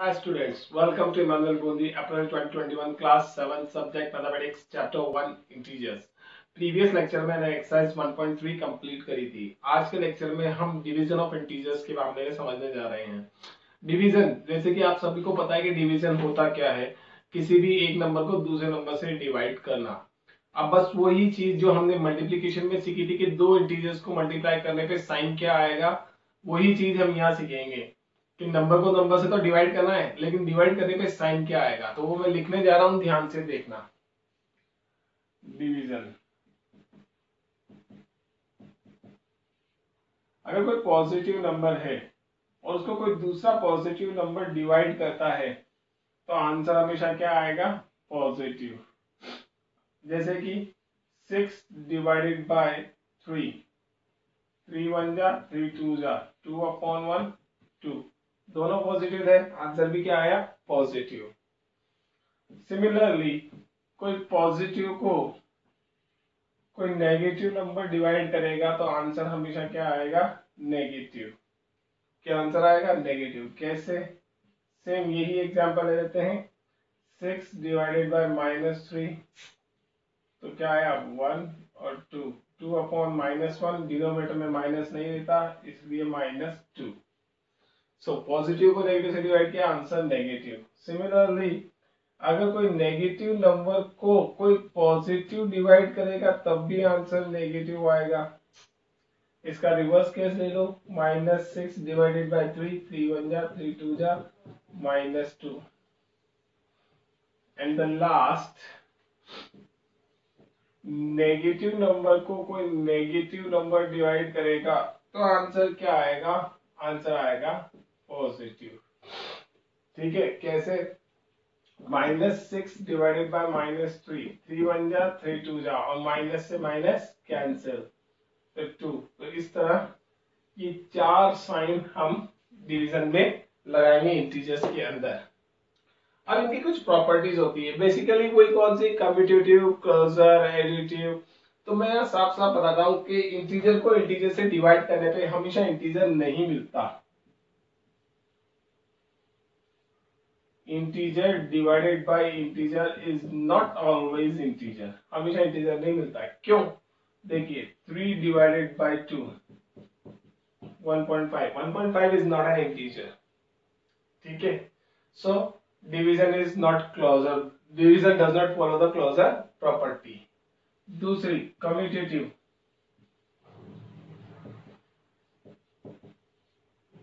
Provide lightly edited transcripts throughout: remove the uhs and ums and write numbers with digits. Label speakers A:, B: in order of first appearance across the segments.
A: Hi students, welcome to Emmanuel Bondi, April 2021, Class 7, Subject Mathematics, Chapter 1, Integers. Previous lecture में मैंने exercise 1.3 complete करी थी। आज के लेक्चर में हम डिवीजन ऑफ इंटीजर्स के मामले में समझने जा रहे हैं। डिवीजन, जैसे कि आप सभी को पता है कि डिवीजन होता क्या है, किसी भी एक नंबर को दूसरे नंबर से डिवाइड करना। अब बस वही चीज जो हमने मल्टीप्लीकेशन में सीखी थी कि दो इंटीजर्स को मल्टीप्लाई करने पे साइन क्या आएगा, वही चीज हम यहाँ सीखेंगे कि नंबर को नंबर से तो डिवाइड करना है, लेकिन डिवाइड करने पे साइन क्या आएगा, तो वो मैं लिखने जा रहा हूं, ध्यान से देखना। डिवीजन, अगर कोई पॉजिटिव नंबर है और उसको कोई दूसरा पॉजिटिव नंबर डिवाइड करता है तो आंसर हमेशा क्या आएगा, पॉजिटिव। जैसे कि 6 डिवाइडेड बाय 3, 3 1 जा 3 2 जा 2/1 2, दोनों पॉजिटिव है, आंसर भी क्या आया, पॉजिटिव। सिमिलरली कोई पॉजिटिव को कोई नेगेटिव नंबर डिवाइड करेगा तो आंसर हमेशा क्या आएगा, नेगेटिव। क्या आंसर आएगा, नेगेटिव। कैसे, सेम यही एग्जांपल ले लेते हैं। 6 डिवाइडेड बाय -3, तो क्या आया 1 और 2, 2/-1, डिनोमिनेटर में माइनस नहीं रहता इसलिए -2। सो पॉजिटिव को नेगेटिव से डिवाइड किया, आंसर नेगेटिव। सिमिलरली अगर कोई नेगेटिव नंबर को कोई पॉजिटिव डिवाइड करेगा तब भी आंसर नेगेटिव आएगा। इसका रिवर्स केस ले लो, -6 डिवाइडेड बाय 3, 3 1 जा 3 2 जा -2। And the last, negative number को कोई नेगेटिव नंबर डिवाइड करेगा तो आंसर क्या आएगा, आंसर आएगा पॉजिटिव। ठीक है, कैसे, -6 डिवाइडेड बाय -3, 3 1 जा 3 2 जा और माइनस से माइनस कैंसिल, तो 2। तो इस तरह ये चार साइन हम डिवीजन में लगाएंगे इंटीजर्स के अंदर। अब इनकी कुछ प्रॉपर्टीज होती है, बेसिकली वही कौन सी, कम्यूटेटिव, क्लोजर, एडिटिव। तो मैं यहाँ साफ साफ बताता हूँ कि इंटीजर को इंटीजर से डिवाइड करने पे हमेशा इंटीजर नहीं मिलता। Integer divided by integer is not always integer, हमेशा इंटीजर नहीं मिलता है। क्यों, देखिए 3 divided by 2 1.5, 1.5 is not an integer. ठीक है, so division is not closure, division does not follow the closure property. दूसरी कम्यूटेटिव,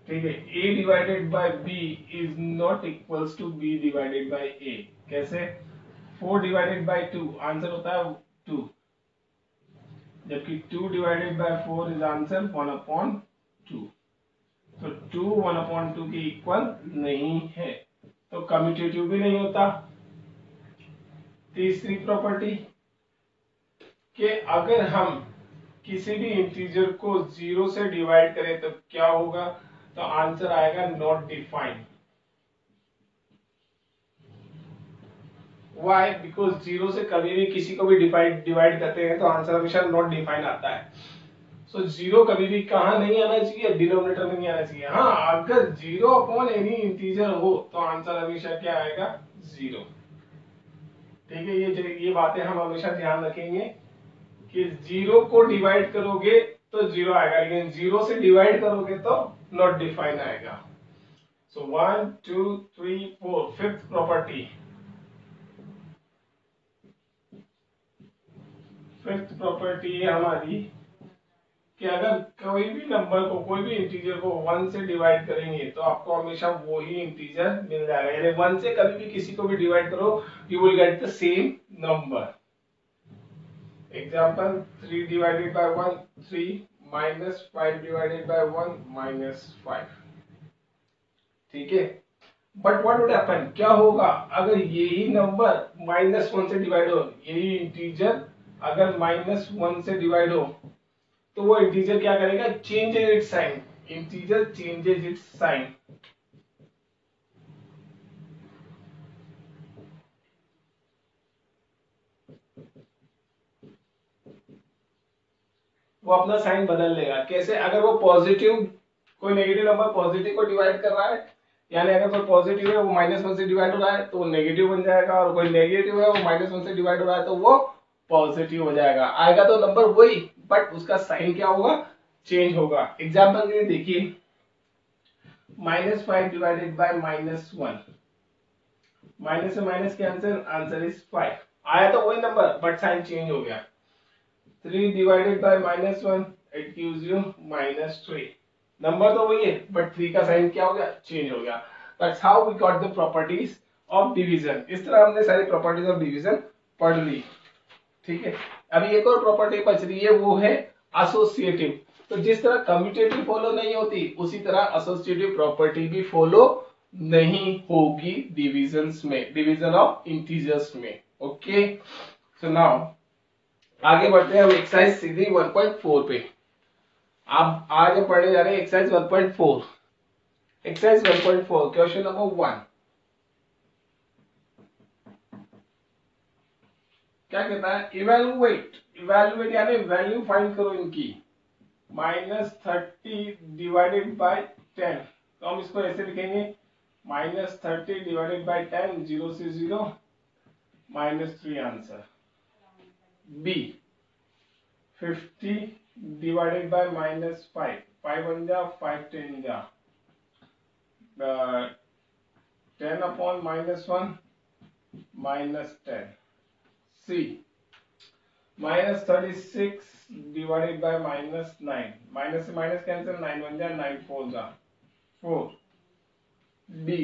A: ठीक है, a divided by b is not equals to b divided by a। कैसे, 4 divided by 2 answer होता है 2, जबकि 2 divided by 4 is answer 1/2। तो 2 1/2 के equal नहीं है, तो कम्यूटेटिव भी नहीं होता। तीसरी प्रॉपर्टी कि अगर हम किसी भी इंटीजर को 0 से डिवाइड करें तो क्या होगा, तो आंसर आएगा नॉट डिफाइंड। वाई, बिकॉज 0 से कभी भी किसी को भी डिवाइड करते हैं तो आंसर हमेशा नॉट डिफाइंड आता है। सो 0 कभी भी कहाँ नहीं आना चाहिए, डिनोमिनेटर में नहीं आना चाहिए। हाँ, अगर 0/any इंटीजर हो तो आंसर हमेशा क्या आएगा, 0। ठीक है, ये बातें हम हमेशा ध्यान रखेंगे कि 0 को डिवाइड करोगे तो 0 आएगा, लेकिन 0 से डिवाइड करोगे तो नॉट डिफाइंड आएगा। सो 1 2 3 4, फिफ्थ प्रॉपर्टी, फिफ्थ प्रॉपर्टी है हमारी कि अगर कोई भी नंबर को, कोई भी इंटीजर को 1 से डिवाइड करेंगे तो आपको हमेशा वो ही इंटीजर मिल जाएगा। यानी 1 से कभी भी किसी को भी डिवाइड करो, you will get the same number. Example, 3 divided bye 1 3, -5 divided by 1 -5। ठीक है, बट व्हाट वुड हैपन, क्या होगा अगर यही नंबर -1 से डिवाइड हो, यही इंटीजर अगर -1 से डिवाइड हो तो वो इंटीजर क्या करेगा, changes its sign, integer changes its sign. वो अपना साइन बदल लेगा। कैसे, अगर वो पॉजिटिव, कोई नेगेटिव नंबर पॉजिटिव को डिवाइड कर रहा है यानी अगर कोई पॉजिटिव है वो -1 से डिवाइड हो रहा है तो वो नेगेटिव बन जाएगा, और कोई नेगेटिव है वो -1 से डिवाइड हो रहा है तो वो पॉजिटिव हो जाएगा। आएगा तो नंबर वही, बट उसका साइन क्या होगा, चेंज होगा। एग्जाम्पल के लिए देखिए, -5 डिवाइडेड बाय -1, माइनस से माइनस के आंसर इज 5। आया तो वही नंबर बट साइन चेंज हो गया। 3 divided bye -1 it gives you -3। Number तो वही है बट 3 का साइन क्या हो गया, चेंज हो गया। That's how we got the properties of division. इस तरह हमने सारी प्रॉपर्टीज ऑफ डिवीजन पढ़ ली। ठीक है, अभी एक और प्रॉपर्टी बच रही है, वो है एसोसिएटिव। तो जिस तरह कम्यूटेटिव फॉलो नहीं होती उसी तरह एसोसिएटिव प्रॉपर्टी भी फॉलो नहीं होगी डिविजन्स में, डिवीजन ऑफ इंटीजर्स में। ओके, सो नाउ आगे बढ़ते हैं हम एक्सरसाइज सीधी 1.4 पे। आप आज हम पढ़ने जा रहे हैं एक्सरसाइज 1.4। एक्सरसाइज 1.4 क्वेश्चन नंबर 1 क्या कहता है, इवेलुएट। इवेलुएट यानी वैल्यू फाइंड करो इनकी। -30 डिवाइडेड बाय 10, तो हम इसको ऐसे लिखेंगे, -30 डिवाइडेड बाय 10, 0 से 0, -3 आंसर। बी 50 डिवाइडेड बाय -5, 5 बन जा, 5 10 जा, 10 upon -1, -10। See -36 divided by -9, minus से माइनस कैंसिल, 9 बन जा, 9 4 जा, 4। डी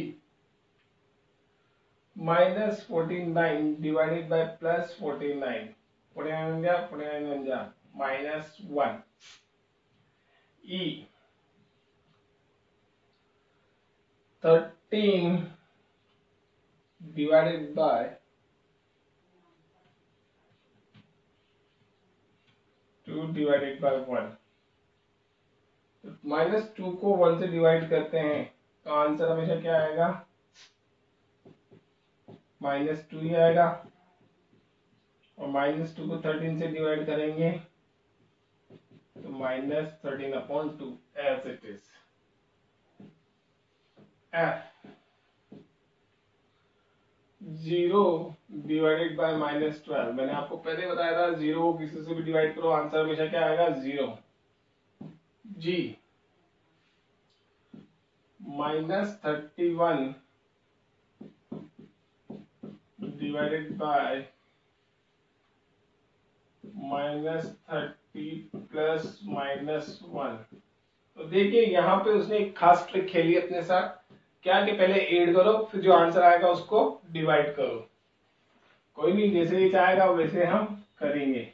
A: -49 डिवाइडेड बाय +49, 49 बन जा, 49 बन जा, -1। ई 13 डिवाइडेड बाय 2 डिवाइडेड बाय 1, -2 को 1 से डिवाइड करते हैं तो आंसर हमेशा क्या आएगा, -2 ही आएगा। और -2 को 13 से डिवाइड करेंगे तो -13/2 as it is. F 0 divided by -12, मैंने आपको पहले बताया था 0 को किसी से भी डिवाइड करो आंसर हमेशा क्या आएगा, 0। जी -31 डिवाइडेड बाय -30 प्लस -1। तो देखिए यहाँ पे उसने एक खास ट्रिक खेली अपने साथ, क्या कि पहले ऐड करो फिर जो आंसर आएगा उसको डिवाइड करो। कोई नहीं, जैसे ही चाहेगा वैसे हम करेंगे।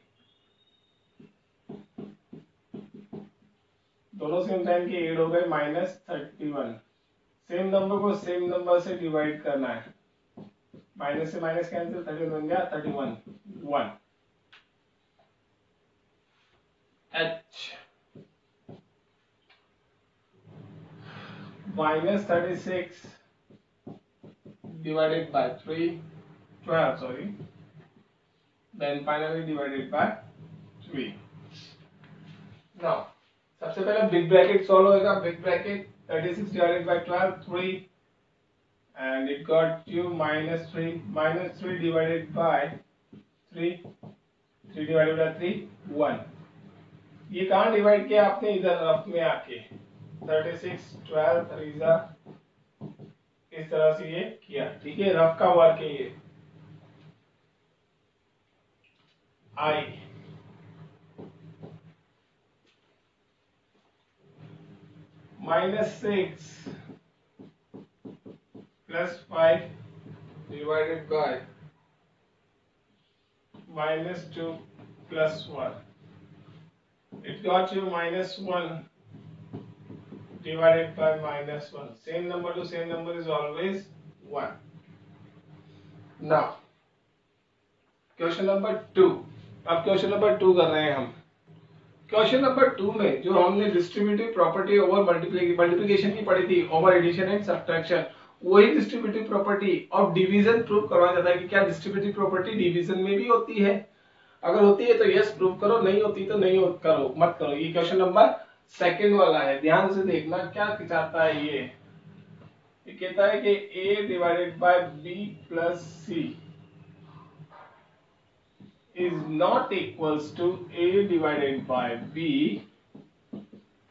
A: दोनों सेम टाइम के ऐड हो गए, -31। सेम नंबर को सेम नंबर से डिवाइड करना है, माइनस से माइनस कैंसिल, 31 बन गया, 31 1। H -36 divided by 12, sorry, then finally divided by 3। now सबसे पहले बिग ब्रैकेट सॉल्व होएगा, big bracket 36 divided by 12 3, and it got you -3 divided by 3, 3 divided by 3 1। ये कहाँ डिवाइड किया आपने, इधर रफ में आके 36 12 3 इस तरह से ये किया। ठीक है, रफ का वर्क है ये। आई -6 +5 divided by -2 +1, it got you -1 divided by -1, same number to same number is always 1। now question number 2। अब क्वेश्चन नंबर 2 कर रहे हैं हम। क्वेश्चन नंबर 2 में जो हमने डिस्ट्रीब्यूटिव प्रॉपर्टी ओवर मल्टीप्लिकेशन की पढ़ी थी, ओवर एडिशन एंड सब्ट्रैक्शन, वही distributive property of division prove करवाया जाता है कि क्या डिस्ट्रीब्यूटिव प्रॉपर्टी डिवीजन में भी होती है। अगर होती है तो यस प्रूव करो, नहीं होती तो नहीं करो, मत करो। ये क्वेश्चन नंबर 2 वाला है, ध्यान से देखना क्या चाहता है ये। ये कहता है कि a divided by b plus c is not equals to a divided by b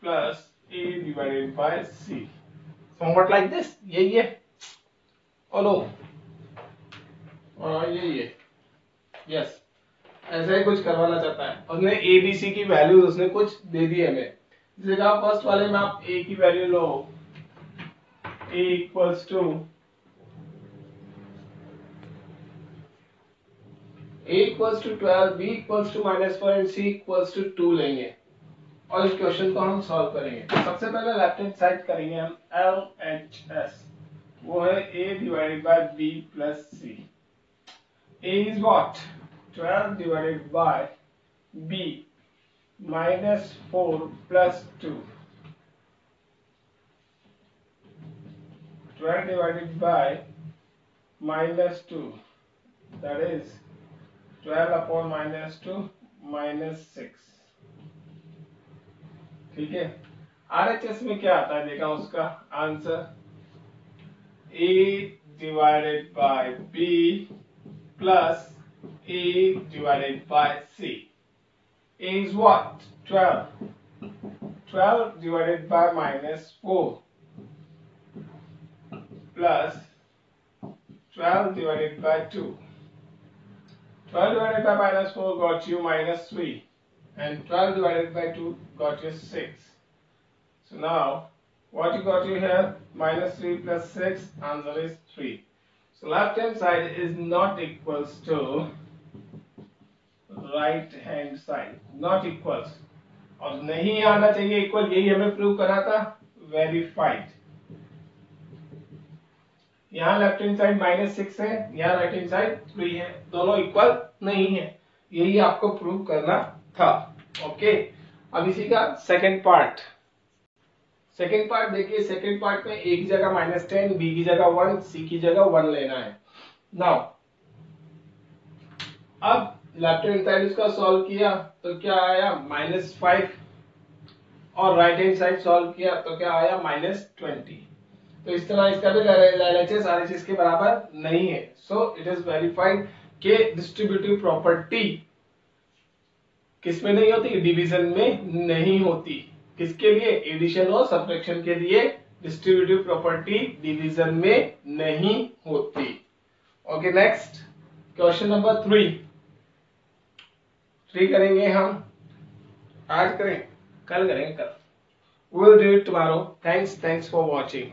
A: plus a divided by c. Somewhat like this. यही है? Oh no. यही है. Yes. ऐसा ही कुछ करवाना चाहता है. उसने a b c की वैल्यूज उसने कुछ दे दी हमें. जैसे कहा फर्स्ट वाले में आप a की value low, a equals to a equals to 12, b equals to -4 and c equals to 2 लेंगे और इस क्वेश्चन को हम सॉल्व करेंगे. सबसे पहले लेफ्ट हैंड साइड करेंगे हम LHS, वो है a divided by b plus c. a is what? 12 divided by b -4 plus 2. 12 divided by -2, that is 12 upon -2 -6. ठीक है. RHS में क्या आता है देखा उसका answer, a divided by b plus a divided by c. a is what? 12. 12 divided by -4 plus 12 divided by 2. 12 divided by -4 got you -3 and 12 divided by 2 got you 6. So now what you got you here? -3 plus 6, answer is 3. So left hand side is not equals to right hand side, not equals, और नहीं आना चाहिए equal, यही हमें prove करा था. Verified. यहाँ left hand side -6 है, यहाँ राइट हैंड साइड 3 है, दोनों इक्वल नहीं है, यही आपको प्रूव करना था. ओके. अब इसी का सेकंड पार्ट. सेकंड पार्ट देखिए. सेकंड पार्ट में a की जगह -10, b की जगह 1, c की जगह 1 लेना है. नाउ अब लेफ्ट हैंड साइड इसका सॉल्व किया तो क्या आया? -5 और राइट हैंड साइड सॉल्व किया तो क्या आया? -20. तो इस तरह इसका भी LHS RHS के बराबर नहीं है. सो इट इज वेरीफाइड कि डिस्ट्रीब्यूटिव प्रॉपर्टी किसमें नहीं होती? डिवीजन में नहीं होती. किसके लिए? एडिशन और सब्ट्रैक्शन के लिए डिस्ट्रीब्यूटिव प्रॉपर्टी डिवीजन में नहीं होती. ओके. नेक्स्ट क्वेश्चन नंबर 3 करेंगे हम. आज करें? कल करेंगे. कल. We'll do it tomorrow. Thanks for watching.